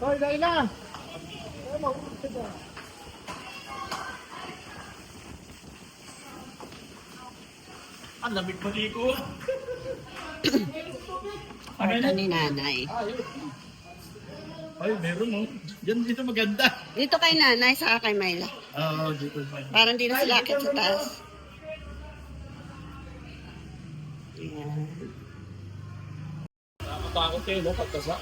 Hoy, dahil na! Ang lamig maligo. Kwarto ni nanay. Ay, meron mo. Diyan dito maganda. Dito kay nanay, saka kay Myla. Oo, dito. Parang di na sila akit sa taas. Ayan. Nakatakot kayo, no? Pagkasa.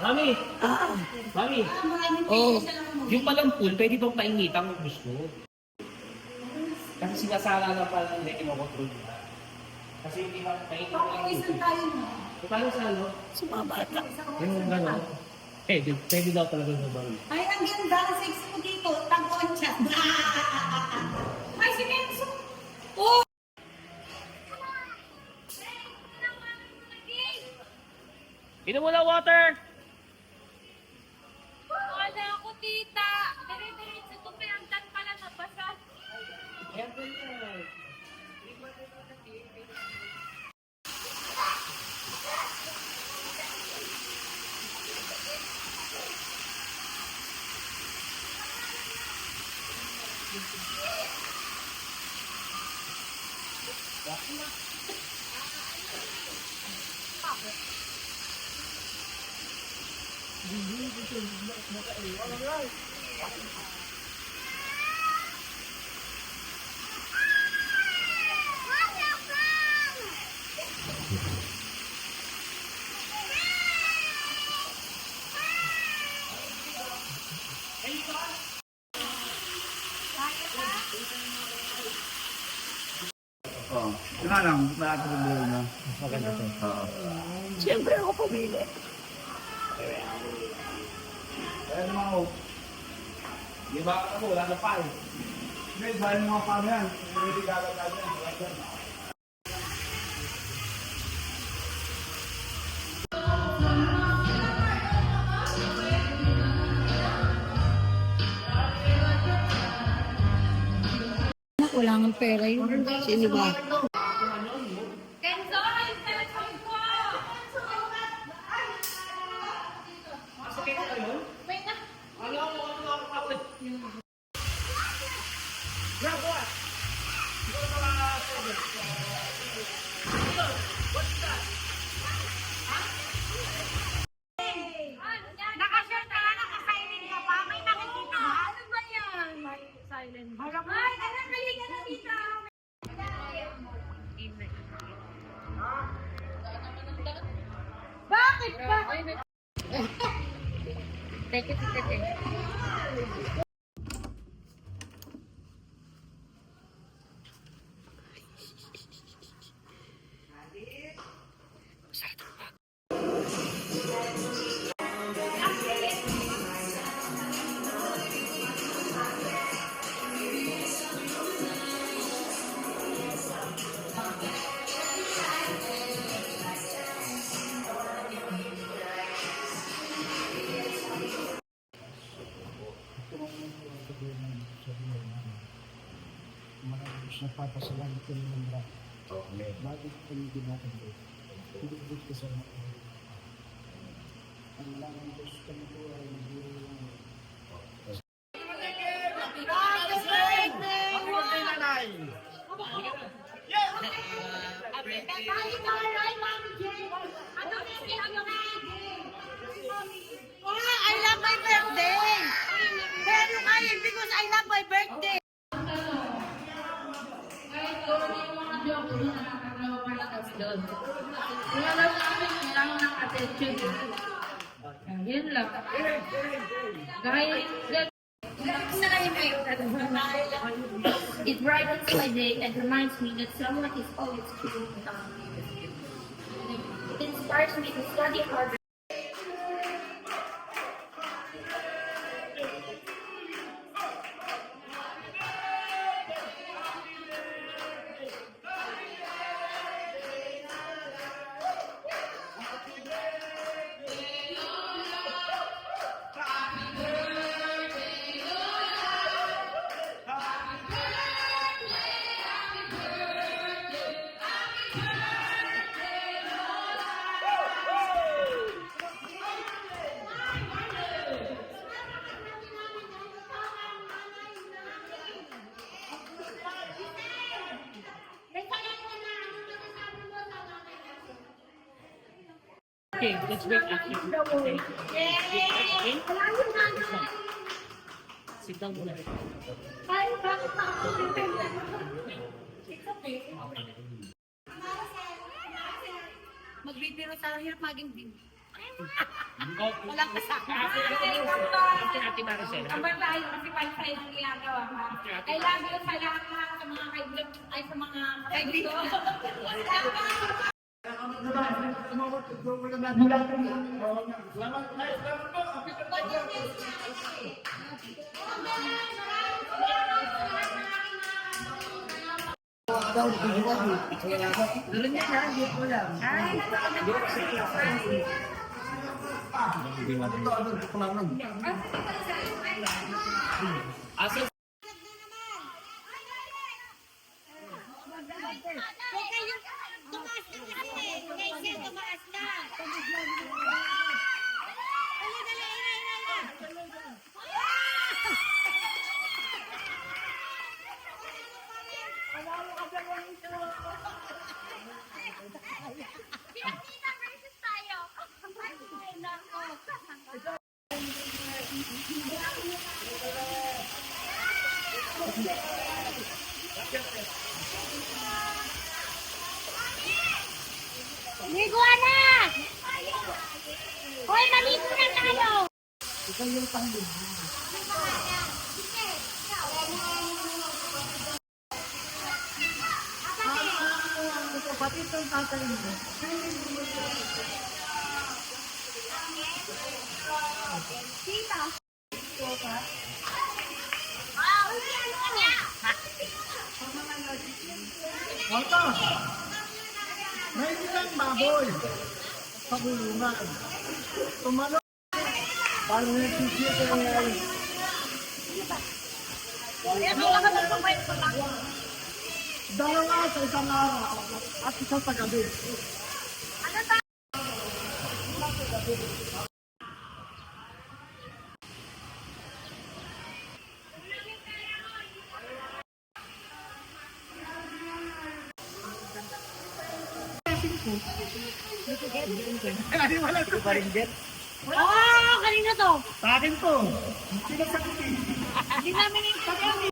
Mami, mami, Oh, yung palang pool, pwede bang paingitan kung gusto? Kasi sinasala na pala hindi kinokontrol nila. Kasi hindi ba paingitan ko lang yung pool. Paano sa ano? sa mga bata. Yung gano'n. Pwede daw talaga yung baril. Ay, ang ganda. Ang sexy mo dito. Tag-on-chat. Ay, si Nenso. Oh! Inom mo na water! Wala ako, tita. Dire-diretso ito. Pinagdan pala na basa. Oo. Yun nga lang, malaki ng buhay na. Maganda to. Oo. Siyempre ako pumili. Kaya naman ako. Di ba ako, wala na pa eh. Hindi, dahil mga paano yan. Hindi gagal yan. Wala ng pera yun. Sino ba? Kenzo, yung telephone ko! Wait na. Nakashare ka na, nakasilent ka pa. May nakikita ba? Ano ba yan? Silent. Ay, anak, halika na dito. Bakit ba? Teke, teke. Nagpapasalamat ko ng mga Okay. bagay ko yung ginagawa. Hindi ko sa mga ang laman ko sa kanito ay I love my birthday. Pero kayo because I love my birthday. Yun lang. Dahil it brightens my day and reminds me that someone is always keeping me company. It inspires me to study harder. Okay, let's wait after. Okay. Sit down muna. Magbibiro sa hirap maging din. Walang kasama. Ate Maricel. Ang tayo kasi pansin ang ginagawa mo. I love you sa lahat sa mga kaibigan, ay sa mga kaibigan. Asa Ligo na! Hoy, maligo na tayo! pati itong tatay mo. Wata! May ilang baboy sa bulungan. Tumalo. Paano yung sisiya ko nangyari? Dalawa sa isang araw at isang paggabi. Ay, wala ko pa rin din. Oh, kanina to. Sa akin to. Sinasagutin. Hindi namin yung sabi.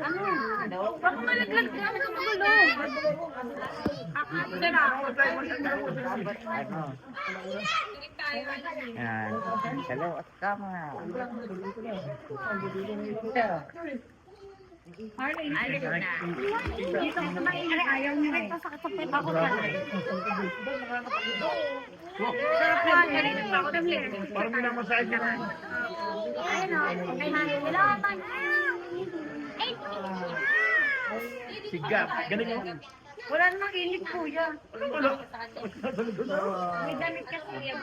Ano? Baka malaglag ka. Ano ka magulo? Sira. Yan. Hello, at kama. Marlene, alis na. Dito ko sa mainit. Ayaw niya rin. Sakit sa pet ako na. Sarap yan. Kanina pa ako nag-live. Parang minamasahe ka na. Ayun o. Okay, honey. Nilawan. Sigap. Ganun yun. Wala namang init, kuya. Wala. May damit ka, kuya.